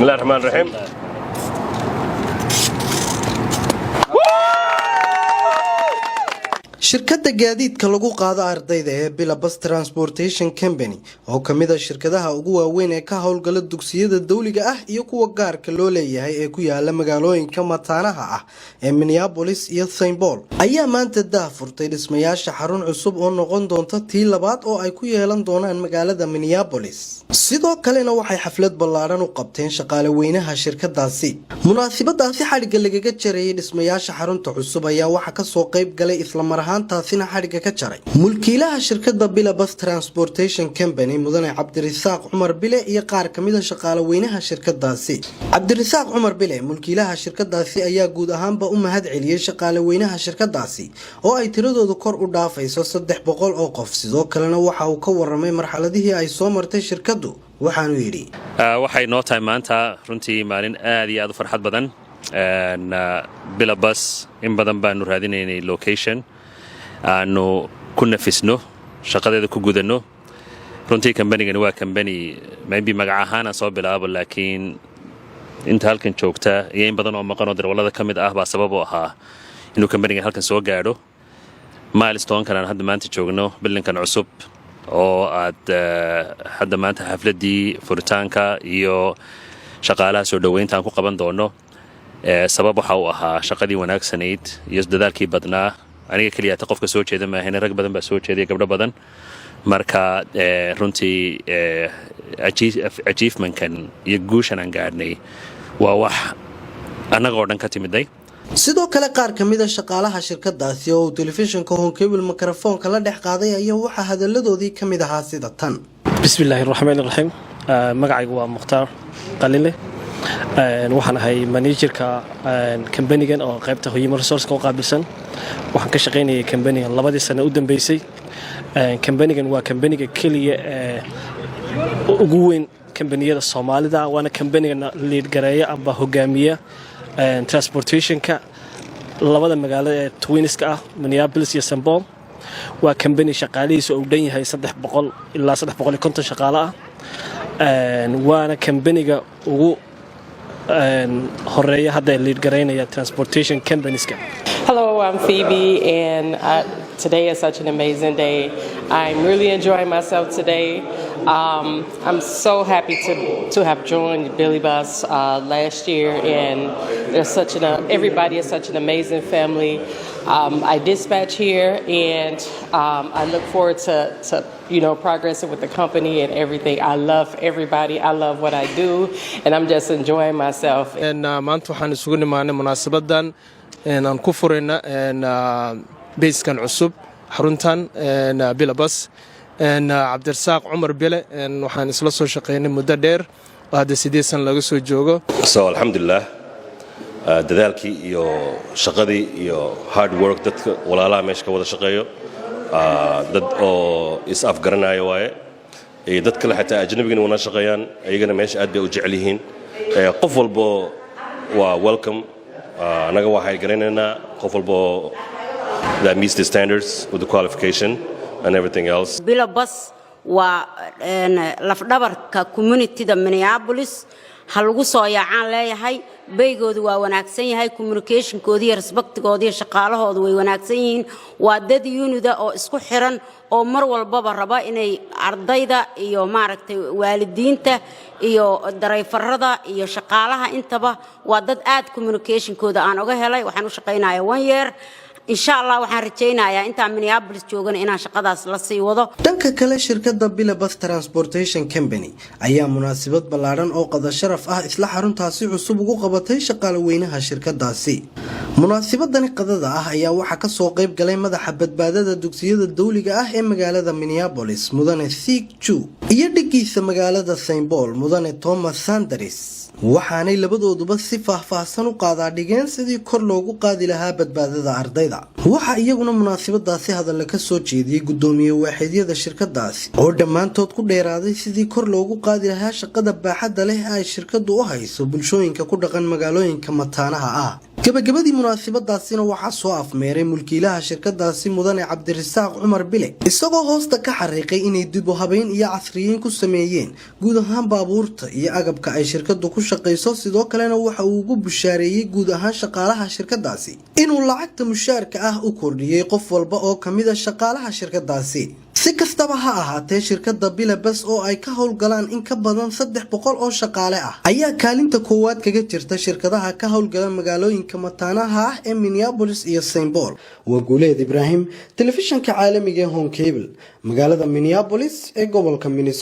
الله الرحمن الرحيم. shirkadda gaadiidka lagu qaado ardayda ee Bila Bus Transportation Company oo kamid ah shirkadaha ugu waaweyn ee ka howlgala dugsiyada dawliga ah iyo kuwa gaarka loo leeyahay ee ku yaala magaalooyinka mataanaha ah ee Minneapolis iyo St. Paul ayaa maanta daahfurtay dhismayaasha xarun cusub oo noqon doonta tii labaad oo ay ku yeelan doonaan magaalada Minneapolis sidoo kalena waxay xaflad ballaaran u qabteen shaqaale weynaha shirkadaasi munaasabadaasi xariga lagaga jaray dhismayaasha xarunta cusub ayaa waxa ka soo qayb galay isla marhaan taasina xariga ka jaray mulkiilaha shirkadda Bila Bus Transportation Company mudane Cabdirasaaq Cumar Bile iyo qaar kamid ah shaqaale weynaha shirkadaasi Cabdirasaaq Cumar Bile mulkiilaha shirkadaasi ayaa guud ahaanba u mahad celiyay shaqaale weynaha shirkadaasi oo ay tiradoodu kor u dhaafayso 300 oo qof sidoo kalena waxa uu ka waramay marxaladihii ay soo martay shirkaddu waxaanu yiri waxay noo tahay maanta runtii maalin aad iyo aad u farxad badan Bila Bus in badan baanu raadinaynay location aanu ku nafisno shaqadeeda ku gudano runtii company-gan waa company maybe magac ahaan aan soo bilaabo laakiin inta halkan joogta iyo in badan oo maqan oo darwalada ka mid ah baa sabab u ahaa inuu company-gan halkan soo gaadho milestone-kan aan hadda maanta joogno building-kan cusub oo aad hadda maanta xafladii furitaanka iyo shaqaalaha soo dhaweynta aan ku qaban doono sabab waxa uu ahaa shaqadii wanaagsanayd iyo dadaalkii badnaa aniga kaliya ta qofka soo jeeda ma ahayn rag badan baa soo jeeday gabdho badan marka runtii achievement-kan iyo guushan aan gaadhnay waa wax annagoo dhan ka timiday sidoo kale qaar kamid ah shaqaalaha shirkadaasi oo telefishinka Honkebel mikrofoonka la dhex qaaday ayaa waxa hadaladoodii kamid ahaa sida tan bismillaahir rahmaanir rahiim magacaygu waa Mukhtaar Qalile waxaan ahay managerka company-gan oo qaybta human resource ka qaabilsan waxaan ka shaqeynayay company-gan 2 sano u dambeysay company-gan waa company-ga kaliya ugu weyn company-yada Soomaalida waana company-ga lead gareeya amba hogaamiya transportation-ka labada magaalada ee Twinska ah Minneapolis iyo St. Paul waa company shaqaalihiisa uu dhan yahay 300 ilaa 350 shaqaale ah waana company-ga ugu horeeya hadda lead gareynaya transportation companies. Hello, I'm Phoebe, and today is such an amazing day. I'm really enjoying myself today. I'm so happy to have joined Bila Bus last year, and there's everybody is such an amazing family. I dispatch here, and I look forward to progressing with the company and everything. I love everybody. I love what I do, and I'm just enjoying myself. And maanta waxaan isugu nimaanay munaasabadan aan ku furayna beeskan cusub xaruntan Bila Bus Cabdirasaaq Cumar Bile waxaan isla soo shaqeynay muddo dheer oo hadda 8 sano laga soo joogo alxamdulillah dadaalkii iyo shaqadii iyo hard work dadka walaalaha meesha ka wada shaqeeyo dad oo is afgaranayo waaye ee dad kale xitaa ajnabiga wana shaqeeyaan ayagana meesha aad bay u jecel yihiin qof walbo waa welcome anaga waxay garanaynaa qof walbo that meets the standards with the qualification and everything else. Bila Bus waa lafdhabarka community-da Minneapolis hal ugu soo yaacaan leeyahay beygoodu waa wanaagsan yahay communication-koodii iyo respect-koodii shaqaalahoodu way wanaagsan yihiin waa dad unida oo isku xiran oo mar walba raba inay ardayda iyo maaragtay waalidiinta iyo darayfarada iyo shaqaalaha intaba waa dad aad communication-kooda aan uga helay waxaan u shaqeynayaa 1 year إن شاء الله waxaan rajaynayaa inta Minneapolis joogana inaan shaqadaas la sii wado dhanka kale shirkadda Bila Bus Transportation Company ayaa munaasabad ballaaran oo qada sharaf ah isla xaruntaasi cusub ugu qabatay shaqaale weynaha shirkadaasi munaasabadani qadada ah ayaa waxa ka soo qayb galay madaxa badbaadada dugsiyada dawliga ah ee magaalada Minneapolis mudane Thig Chu iyo dhigiisa magaalada St. Paul mudane Thomas Sanders waxaanay labadooduba si faahfaahsan u qaadaa dhigeen sidii kor loogu qaadi lahaa badbaadada ardayda waxa iyaguna munaasabadaasi hadal ka soo jeediyay gudoomiye waaxidyada shirkadaasi oo dhamaantood ku dheeraaday sidii kor loogu qaadi lahaa shaqada baaxadda leh ay shirkadu u hayso bulshooyinka ku dhaqan magaalooyinka mataanaha ah gabagabadii munaasabadaasina waxaa soo afmeeray mulkiilaha shirkadaasi mudane Cabdirasaaq Cumar Bile isagoo hoosta ka xariiqay inay dib u habeyn iyo casriyeyn ku sameeyeen guud ahaan baabuurta iyo agabka ay shirkadu ku shaqeyso sidoo kalena waxa uu ugu bushaareeyay guud ahaan shaqaalaha shirkadaasi inuu lacagta mushaarka ah u kordhiyay qof walba oo kamid ah shaqaalaha shirkadaasi si kastaba ha ahaatee shirkadda Bilabas oo ay ka howlgalaan in ka badan 300 oo shaqaale ah ayaa kaalinta koowaad kaga jirta shirkadaha ka howlgala magaalooyinka mataanaha ah ee Minneapolis iyo St. Paul. Waguleed Ibrahim, telefishanka caalamiga ee Home Cable, magaalada Minneapolis ee gobolka Minnesota.